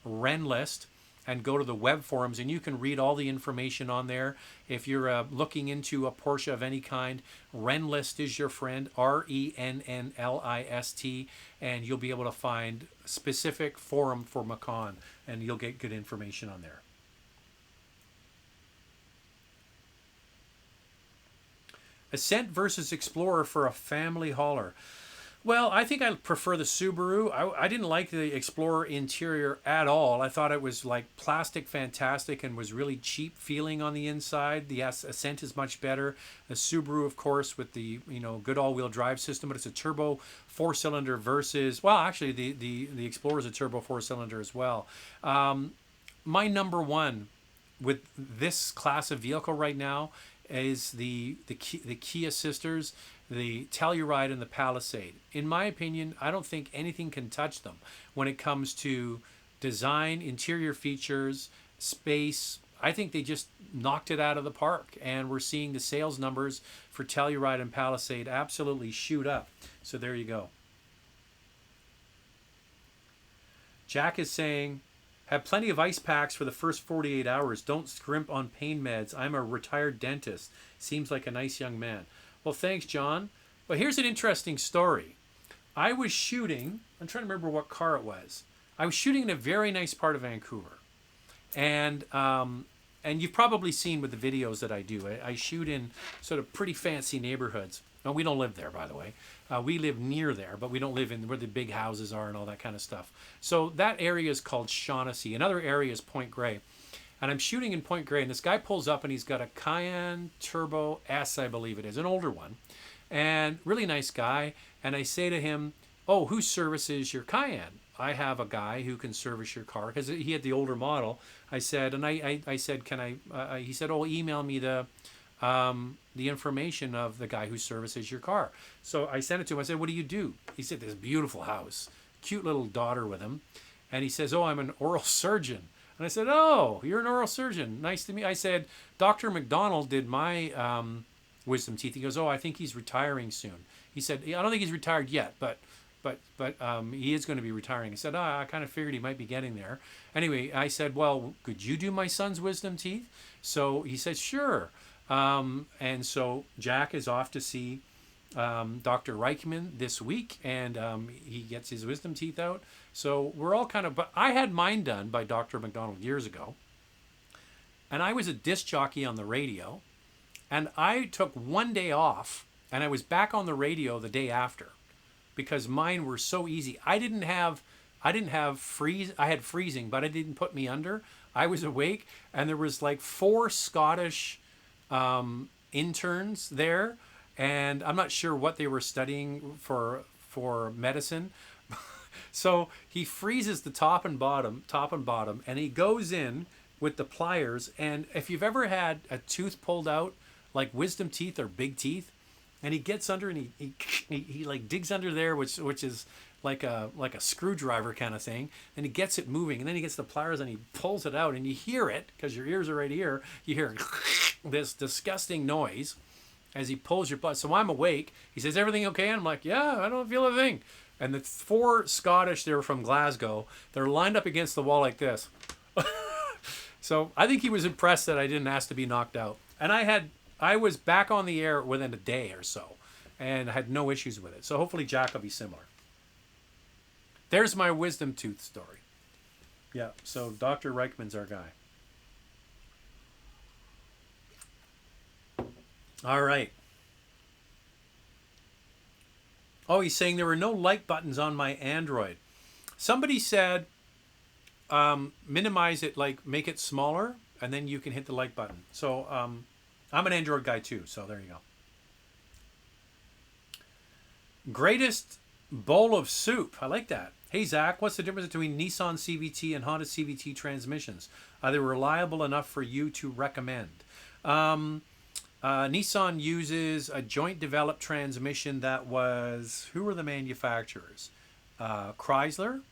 Rennlist, and go to the web forums, and you can read all the information on there. If you're looking into a Porsche of any kind, Rennlist is your friend, RENNLIST, and you'll be able to find specific forum for Macan, and you'll get good information on there. Ascent versus Explorer for a family hauler. Well, I think I prefer the Subaru. I didn't like the Explorer interior at all. I thought it was like plastic fantastic and was really cheap feeling on the inside. The Ascent is much better. The Subaru, of course, with the good all-wheel drive system, but it's a turbo 4-cylinder versus, well, actually the Explorer is a turbo 4-cylinder as well. My number one with this class of vehicle right now, is the Kia sisters, the Telluride and the Palisade. In my opinion, I don't think anything can touch them when it comes to design, interior features, space. I think they just knocked it out of the park, and we're seeing the sales numbers for Telluride and Palisade absolutely shoot up. So there you go. Jack is saying, have plenty of ice packs for the first 48 hours. Don't scrimp on pain meds. I'm a retired dentist. Seems like a nice young man. Well, thanks, John. But here's an interesting story. I was shooting, I'm trying to remember what car it was. I was shooting in a very nice part of Vancouver. And you've probably seen with the videos that I do. I shoot in sort of pretty fancy neighborhoods. No, we don't live there, by the way. We live near there, but we don't live in where the big houses are and all that kind of stuff. So that area is called Shaughnessy. Another area is Point Grey. And I'm shooting in Point Grey, and this guy pulls up, and he's got a Cayenne Turbo S, I believe it is, an older one. And really nice guy. And I say to him, oh, who services your Cayenne? I have a guy who can service your car, because he had the older model. I said, and I said, can I, he said, oh, email me the information of the guy who services your car. So I sent it to him. I said, what do you do? He said, this beautiful house, cute little daughter with him. And he says, oh, I'm an oral surgeon. And I said, oh, you're an oral surgeon. Nice to meet you. I said, Dr. McDonald did my wisdom teeth. He goes, oh, I think he's retiring soon. He said, I don't think he's retired yet, but he is going to be retiring. I said, I kind of figured he might be getting there. Anyway, I said, well, could you do my son's wisdom teeth? So he said, sure. And so Jack is off to see Dr. Reichman this week, and he gets his wisdom teeth out. So we're all kind of, but I had mine done by Dr. McDonald years ago, and I was a disc jockey on the radio, and I took one day off, and I was back on the radio the day after, because mine were so easy. I had freezing, but it didn't put me under. I was awake, and there was like 4 Scottish interns there, and I'm not sure what they were studying for medicine. So he freezes the top and bottom, and he goes in with the pliers. And if you've ever had a tooth pulled out, like wisdom teeth or big teeth, and he gets under and he like digs under there, which is like a screwdriver kind of thing, and he gets it moving, and then he gets the pliers and he pulls it out, and you hear it because your ears are right here. You hear this disgusting noise as he pulls your butt. So I'm awake. He says, everything okay? And I'm like, yeah, I don't feel a thing. And the 4 Scottish, they were from Glasgow, they're lined up against the wall like this. So I think he was impressed that I didn't ask to be knocked out. And I was back on the air within a day or so, and I had no issues with it. So hopefully Jack will be similar. There's my wisdom tooth story. Yeah, so Dr. Reichman's our guy. All right. Oh, he's saying there were no like buttons on my Android. Somebody said minimize it, like make it smaller, and then you can hit the like button. So I'm an Android guy too, so there you go. Greatest bowl of soup. I like that. Hey, Zach, what's the difference between Nissan CVT and Honda CVT transmissions? Are they reliable enough for you to recommend? Nissan uses a joint developed transmission that was, who were the manufacturers? Chrysler,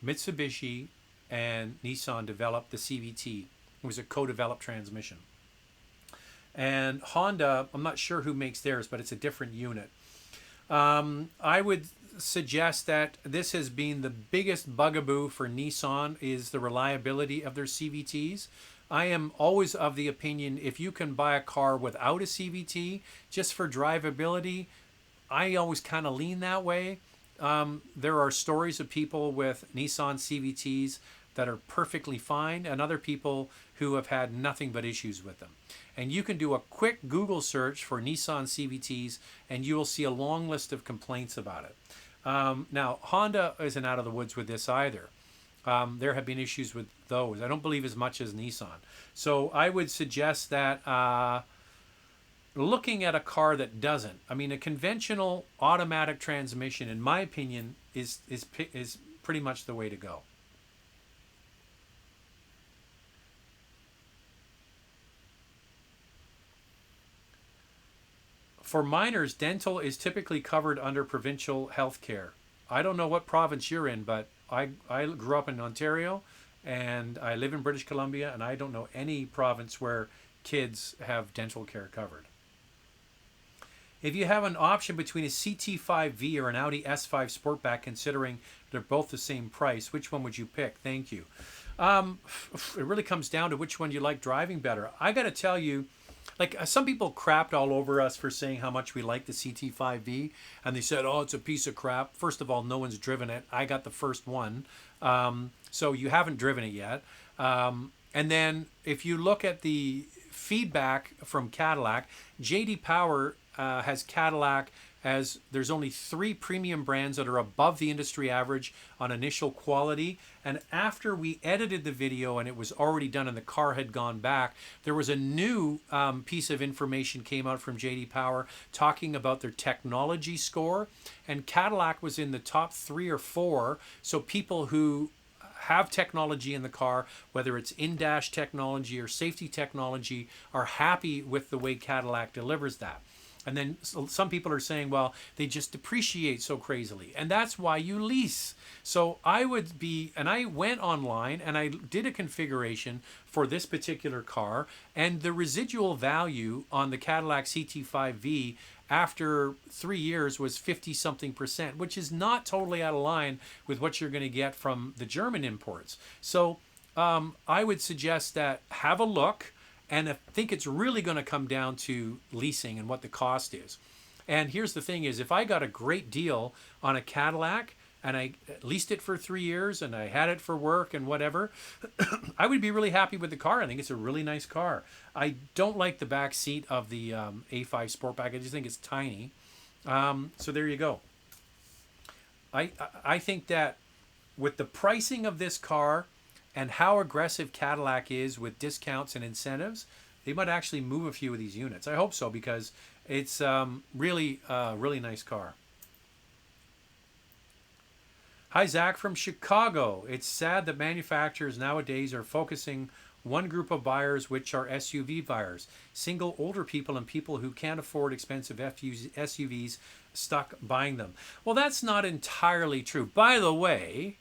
Mitsubishi, and Nissan developed the CVT. It was a co-developed transmission. And Honda, I'm not sure who makes theirs, but it's a different unit. I would suggest that this has been the biggest bugaboo for Nissan is the reliability of their CVTs. I am always of the opinion if you can buy a car without a CVT just for drivability, I always kind of lean that way. There are stories of people with Nissan CVTs that are perfectly fine and other people who have had nothing but issues with them. And you can do a quick Google search for Nissan CVTs and you will see a long list of complaints about it. Now, Honda isn't out of the woods with this either. There have been issues with those. I don't believe as much as Nissan. So I would suggest that looking at a car that doesn't, I mean, a conventional automatic transmission, in my opinion, is pretty much the way to go. For minors, dental is typically covered under provincial health care. I don't know what province you're in, but I grew up in Ontario and I live in British Columbia, and I don't know any province where kids have dental care covered. If you have an option between a CT5V or an Audi S5 Sportback, considering they're both the same price, which one would you pick? Thank you. It really comes down to which one you like driving better. I got to tell you, like some people crapped all over us for saying how much we like the CT5V, and they said, "Oh, it's a piece of crap." First of all, no one's driven it. I got the first one, so you haven't driven it yet. And then if you look at the feedback from Cadillac, JD Power has Cadillac as there's only 3 premium brands that are above the industry average on initial quality. And after we edited the video and it was already done and the car had gone back, there was a new piece of information came out from JD Power talking about their technology score. And Cadillac was in the top 3 or 4. So people who have technology in the car, whether it's in-dash technology or safety technology, are happy with the way Cadillac delivers that. And then some people are saying, well, they just depreciate so crazily. And that's why you lease. So I would be, and I went online and I did a configuration for this particular car. And the residual value on the Cadillac CT5V after 3 years was 50-something%, which is not totally out of line with what you're going to get from the German imports. So I would suggest that have a look. And I think it's really going to come down to leasing and what the cost is. And here's the thing is, if I got a great deal on a Cadillac and I leased it for 3 years and I had it for work and whatever, I would be really happy with the car. I think it's a really nice car. I don't like the back seat of the A5 Sportback. I just think it's tiny. So there you go. I think that with the pricing of this car and how aggressive Cadillac is with discounts and incentives, they might actually move a few of these units. I hope so, because it's really a really nice car. Hi, Zach from Chicago. It's sad that manufacturers nowadays are focusing one group of buyers, which are SUV buyers. Single older people and people who can't afford expensive SUVs stuck buying them. Well, that's not entirely true. By the way,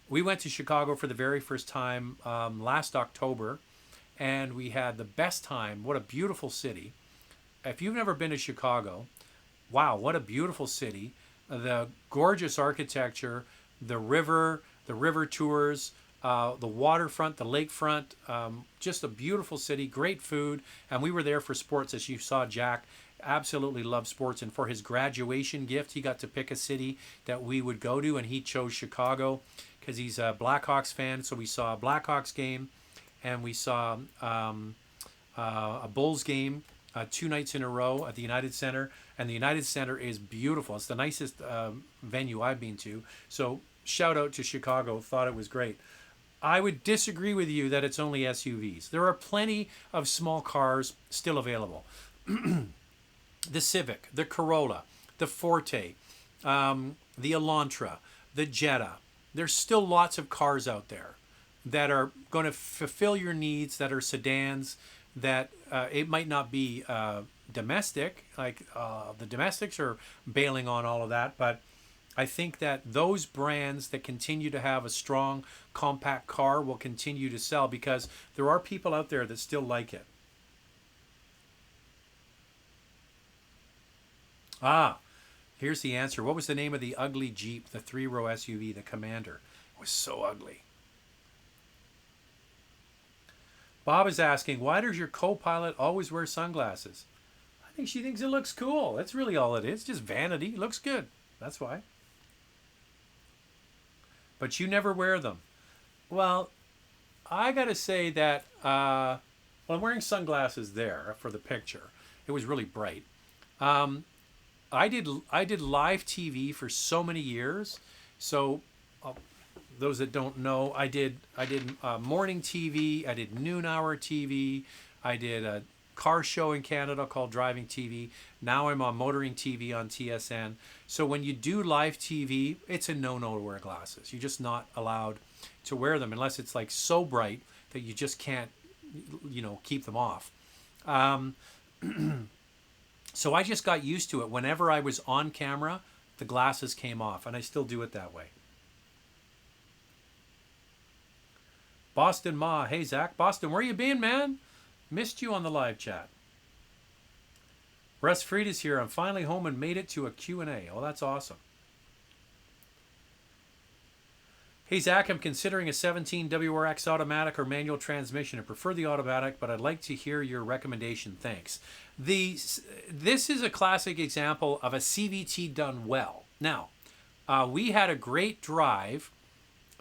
we went to Chicago for the very first time last October, and we had the best time. What a beautiful city. If you've never been to Chicago, wow, what a beautiful city. The gorgeous architecture, the river tours, the waterfront, the lakefront, just a beautiful city, great food. And we were there for sports, as you saw. Jack absolutely loved sports, and for his graduation gift, he got to pick a city that we would go to, and he chose Chicago because he's a Blackhawks fan. So we saw a Blackhawks game, and we saw a Bulls game 2 nights in a row at the United Center. And the United Center is beautiful. It's the nicest venue I've been to. So shout out to Chicago. Thought it was great. I would disagree with you that it's only SUVs. There are plenty of small cars still available. The Civic, the Corolla, the Forte, the Elantra, the Jetta. There's still lots of cars out there that are going to fulfill your needs, that are sedans, that it might not be domestic, like the domestics are bailing on all of that, but I think that those brands that continue to have a strong compact car will continue to sell because there are people out there that still like it. Here's the answer. What was the name of the ugly Jeep, the 3-row SUV, the Commander? It was so ugly. Bob is asking, why does your co-pilot always wear sunglasses? I think she thinks it looks cool. That's really all it is. Just vanity. It looks good. That's why. But you never wear them. Well, I got to say that, well, I'm wearing sunglasses there for the picture. It was really bright. I did live TV for so many years. So those that don't know, I did morning TV. I did noon hour TV. I did a car show in Canada called Driving TV. Now I'm on Motoring TV on TSN. So when you do live TV, it's a no-no to wear glasses. You're just not allowed to wear them unless it's like so bright that you just can't, keep them off. So I just got used to it. Whenever I was on camera, the glasses came off, and I still do it that way. Boston Ma, hey Zach. Boston, where you been, man? Missed you on the live chat. Russ Fried is here. I'm finally home and made it to a Q&A. Oh, that's awesome. Hey Zach, I'm considering a 17 WRX automatic or manual transmission. I prefer the automatic, but I'd like to hear your recommendation. Thanks. This is a classic example of a CVT done well. Now, we had a great drive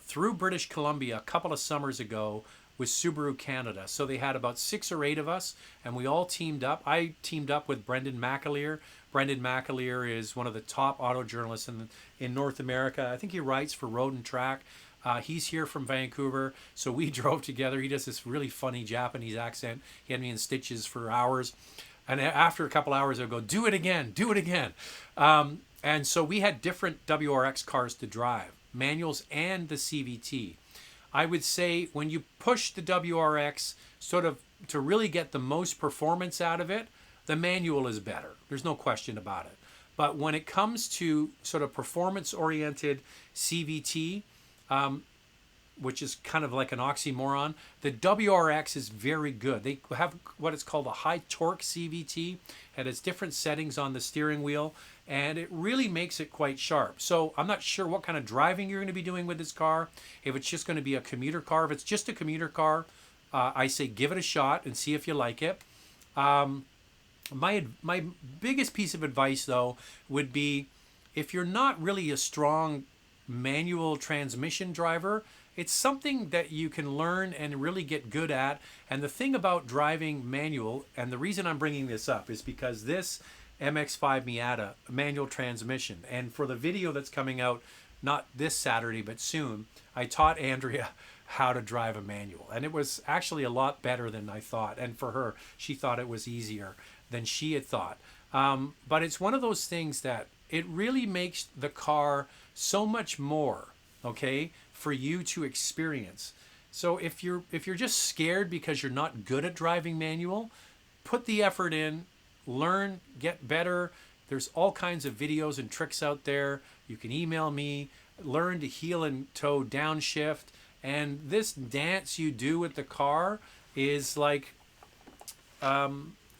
through British Columbia a couple of summers ago with Subaru Canada. So they had about 6 or 8 of us, and we all teamed up. I teamed up with Brendan McAleer. Brendan McAleer is one of the top auto journalists in North America. I think he writes for Road and Track. He's here from Vancouver, so we drove together. He does this really funny Japanese accent. He had me in stitches for hours. And after a couple hours, I would go, do it again, do it again. And so we had different WRX cars to drive, manuals and the CVT. I would say when you push the WRX sort of to really get the most performance out of it, the manual is better. There's no question about it. But when it comes to sort of performance-oriented CVT, which is kind of like an oxymoron, the WRX is very good. They have what is called a high torque CVT, and it's different settings on the steering wheel, and it really makes it quite sharp. So I'm not sure what kind of driving you're going to be doing with this car. If it's just going to be a commuter car, if it's just a commuter car, I say give it a shot and see if you like it. My biggest piece of advice, though, would be if you're not really a strong manual transmission driver, it's something that you can learn and really get good at. And the thing about driving manual, and the reason I'm bringing this up is because this MX-5 Miata manual transmission, and for the video that's coming out not this Saturday but soon, I taught Andrea how to drive a manual, and it was actually a lot better than I thought. And for her, she thought it was easier than she had thought. But it's one of those things that it really makes the car so much more, okay, for you to experience. So if you're just scared because you're not good at driving manual, put the effort in, learn, get better. There's all kinds of videos and tricks out there. You can email me, learn to heel and toe downshift. And this dance you do with the car is like,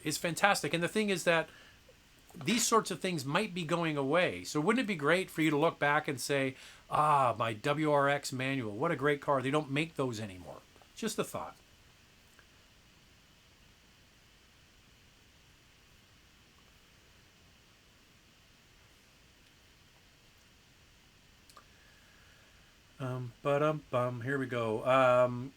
is fantastic. And the thing is that these sorts of things might be going away. So wouldn't it be great for you to look back and say, my WRX manual, what a great car. They don't make those anymore. Just a thought. Here we go.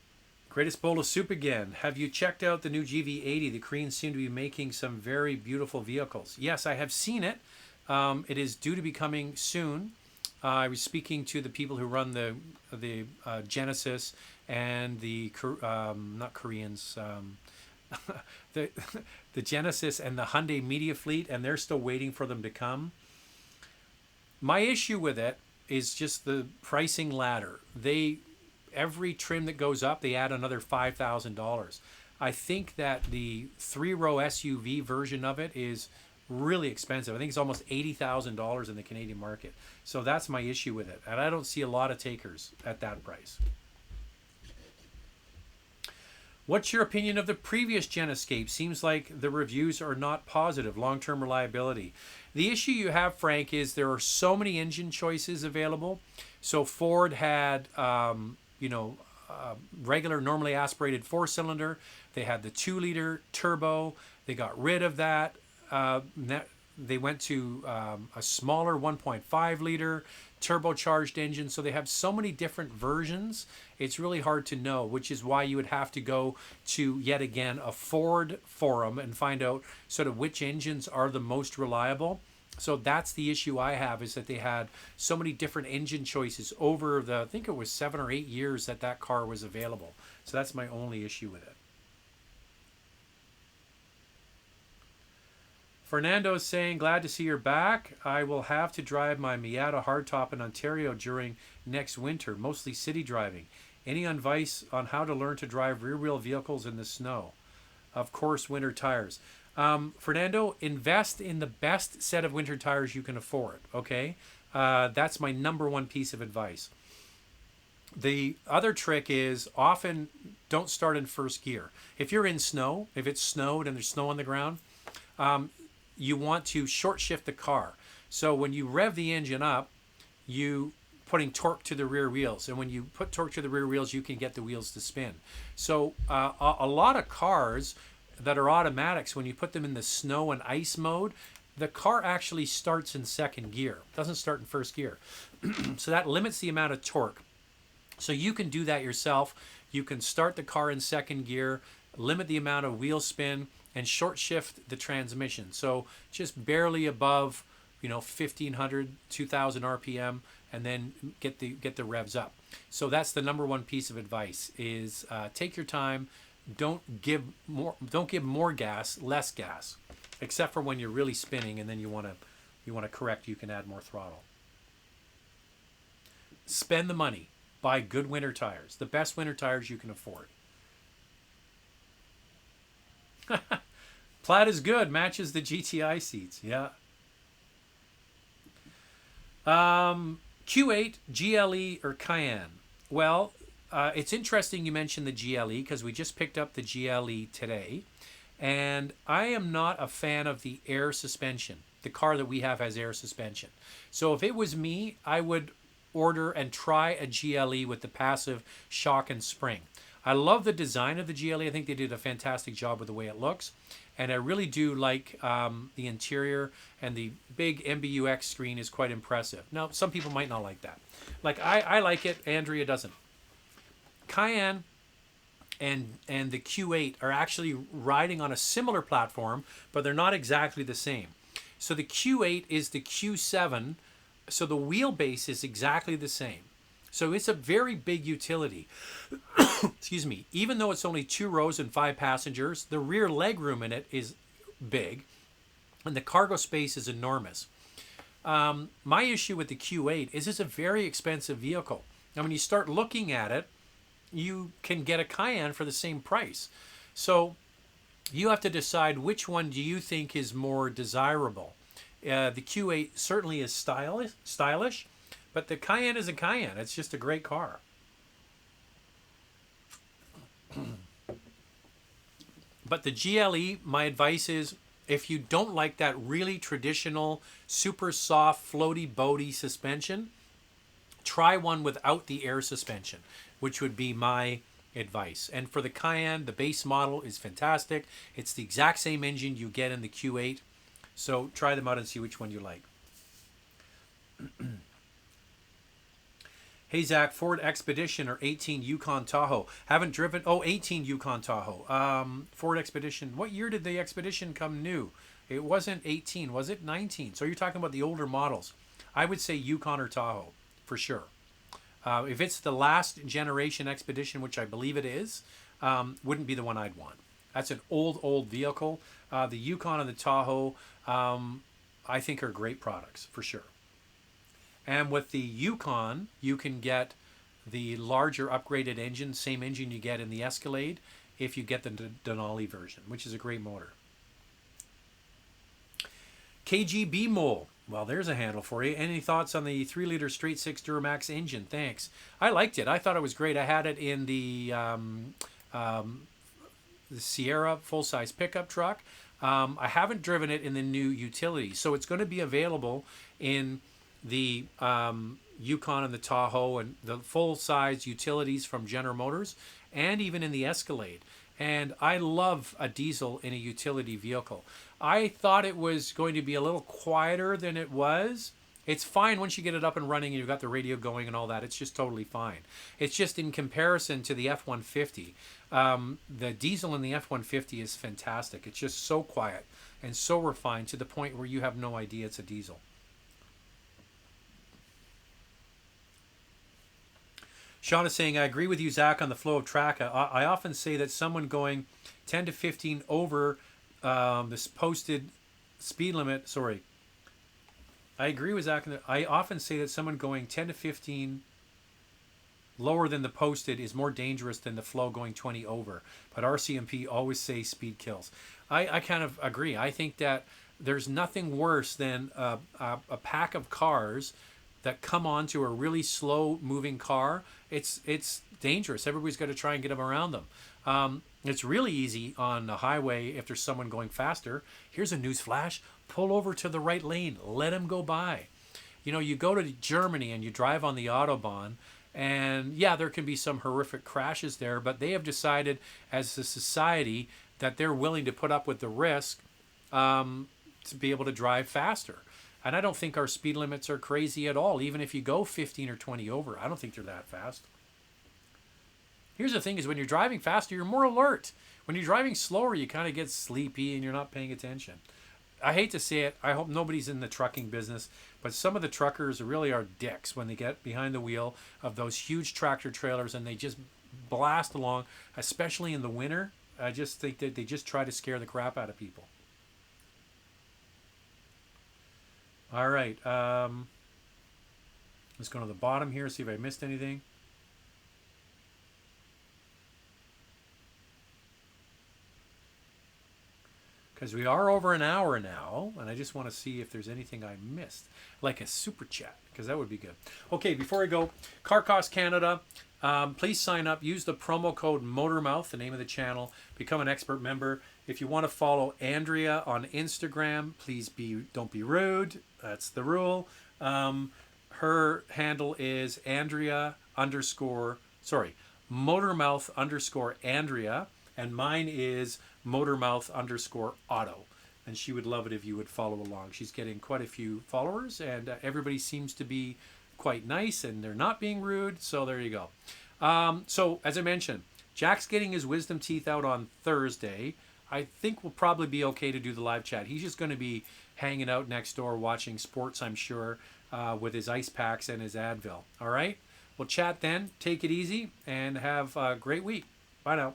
Greatest bowl of soup again. Have you checked out the new GV80? The Koreans seem to be making some very beautiful vehicles. Yes, I have seen it. It is due to be coming soon. I was speaking to the people who run the Genesis and the not Koreans, the Genesis and the Hyundai Media Fleet, and they're still waiting for them to come. My issue with it is just the pricing ladder. Every trim that goes up, they add another $5,000. I think that the 3-row SUV version of it is really expensive. I think it's almost $80,000 in the Canadian market. So that's my issue with it. And I don't see a lot of takers at that price. What's your opinion of the previous Gen Escape? Seems like the reviews are not positive. Long-term reliability. The issue you have, Frank, is there are so many engine choices available. So Ford had, regular, normally aspirated 4-cylinder. They had the 2-liter turbo. They got rid of that. They went to a smaller 1.5-liter turbocharged engine. So they have so many different versions. It's really hard to know, which is why you would have to go to, yet again, a Ford forum and find out sort of which engines are the most reliable. So that's the issue I have, is that they had so many different engine choices over the, I think it was 7 or 8 years that car was available. So that's my only issue with it. Fernando is saying, glad to see you're back. I will have to drive my Miata hardtop in Ontario during next winter, mostly city driving. Any advice on how to learn to drive rear-wheel vehicles in the snow? Of course, winter tires. Fernando, invest in the best set of winter tires you can afford. Okay, that's my number one piece of advice. The other trick is often don't start in first gear. If you're in snow, if it's snowed and there's snow on the ground, you want to short shift the car. So when you rev the engine up, you putting torque to the rear wheels, and when you put torque to the rear wheels, you can get the wheels to spin. So a lot of cars that are automatics, when you put them in the snow and ice mode, the car actually starts in second gear. It doesn't start in first gear. So that limits the amount of torque. So you can do that yourself. You can start the car in second gear, limit the amount of wheel spin, and short shift the transmission. So just barely above, 1,500, 2,000 RPM, and then get the revs up. So that's the number one piece of advice: is take your time. Don't give more gas, less gas, except for when you're really spinning, and then you want to correct. You can add more throttle. Spend the money. Buy good winter tires, the best winter tires you can afford. Plaid is good, matches the GTI seats. Yeah. Q8, GLE, or Cayenne? Well, it's interesting you mentioned the GLE because we just picked up the GLE today, and I am not a fan of the air suspension. The car that we have has air suspension. So if it was me, I would order and try a GLE with the passive shock and spring. I love the design of the GLE. I think they did a fantastic job with the way it looks. And I really do like the interior, and the big MBUX screen is quite impressive. Now, some people might not like that. Like, I like it. Andrea doesn't. Cayenne and the Q8 are actually riding on a similar platform, but they're not exactly the same. So the Q8 is the Q7, so the wheelbase is exactly the same. So it's a very big utility. Excuse me. Even though it's only 2 rows and 5 passengers, the rear legroom in it is big, and the cargo space is enormous. My issue with the Q8 is it's a very expensive vehicle. Now, when you start looking at it, you can get a Cayenne for the same price. So you have to decide which one do you think is more desirable. The Q8 certainly is stylish, but the Cayenne is a Cayenne. It's just a great car. But the GLE, my advice is, if you don't like that really traditional, super soft, floaty, boaty suspension, try one without the air suspension, which would be my advice. And for the Cayenne, the base model is fantastic. It's the exact same engine you get in the Q8. So try them out and see which one you like. Hey Zach, Ford Expedition or 18 Yukon Tahoe? Haven't driven. Oh, 18 Yukon Tahoe. Ford Expedition. What year did the Expedition come new? It wasn't 18, was it? 19. So you're talking about the older models. I would say Yukon or Tahoe for sure. If it's the last generation Expedition, which I believe it is, wouldn't be the one I'd want. That's an old vehicle. The Yukon and the Tahoe, I think, are great products for sure. And with the Yukon, you can get the larger upgraded engine, same engine you get in the Escalade, if you get the Denali version, which is a great motor. KGB Mole. Well, there's a handle for you. Any thoughts on the 3-liter straight 6 Duramax engine? Thanks. I liked it. I thought it was great. I had it in the Sierra full-size pickup truck. I haven't driven it in the new utility, so it's going to be available in the Yukon and the Tahoe and the full-size utilities from General Motors, and even in the Escalade. And I love a diesel in a utility vehicle. I thought it was going to be a little quieter than it was. It's fine once you get it up and running and you've got the radio going and all that. It's just totally fine. It's just in comparison to the F-150. The diesel in the F-150 is fantastic. It's just so quiet and so refined to the point where you have no idea it's a diesel. Sean is saying, I agree with you, Zach, on the flow of track. I often say that someone going 10 to 15 over this posted speed limit, I agree with Zach. I often say that someone going 10 to 15 lower than the posted is more dangerous than the flow going 20 over. But RCMP always say speed kills. I kind of agree. I think that there's nothing worse than a pack of cars that come onto a really slow moving car. It's dangerous. Everybody's got to try and get them around them. It's really easy on the highway if there's someone going faster. Here's a news flash. Pull over to the right lane. Let them go by. You know, you go to Germany and you drive on the Autobahn, and yeah, there can be some horrific crashes there, but they have decided as a society that they're willing to put up with the risk to be able to drive faster. And I don't think our speed limits are crazy at all. Even if you go 15 or 20 over, I don't think they're that fast. Here's the thing is when you're driving faster, you're more alert. When you're driving slower, you kind of get sleepy and you're not paying attention. I hate to say it. I hope nobody's in the trucking business, but some of the truckers really are dicks when they get behind the wheel of those huge tractor trailers and they just blast along, especially in the winter. I just think that they just try to scare the crap out of people. All right. Let's go to the bottom here, see if I missed anything. Because we are over an hour now, and I just want to see if there's anything I missed, like a super chat, because that would be good. Okay, before I go, Car Cost Canada, please sign up. Use the promo code MotorMouth, the name of the channel. Become an expert member. If you want to follow Andrea on Instagram, please don't be rude. That's the rule. Her handle is Motormouth_Andrea, and mine is Motormouth_Auto. And she would love it if you would follow along. She's getting quite a few followers, and everybody seems to be quite nice, and they're not being rude. So there you go. So as I mentioned, Jack's getting his wisdom teeth out on Thursday. I think we'll probably be okay to do the live chat. He's just going to be hanging out next door watching sports, I'm sure, with his ice packs and his Advil. All right? We'll chat then. Take it easy and have a great week. Bye now.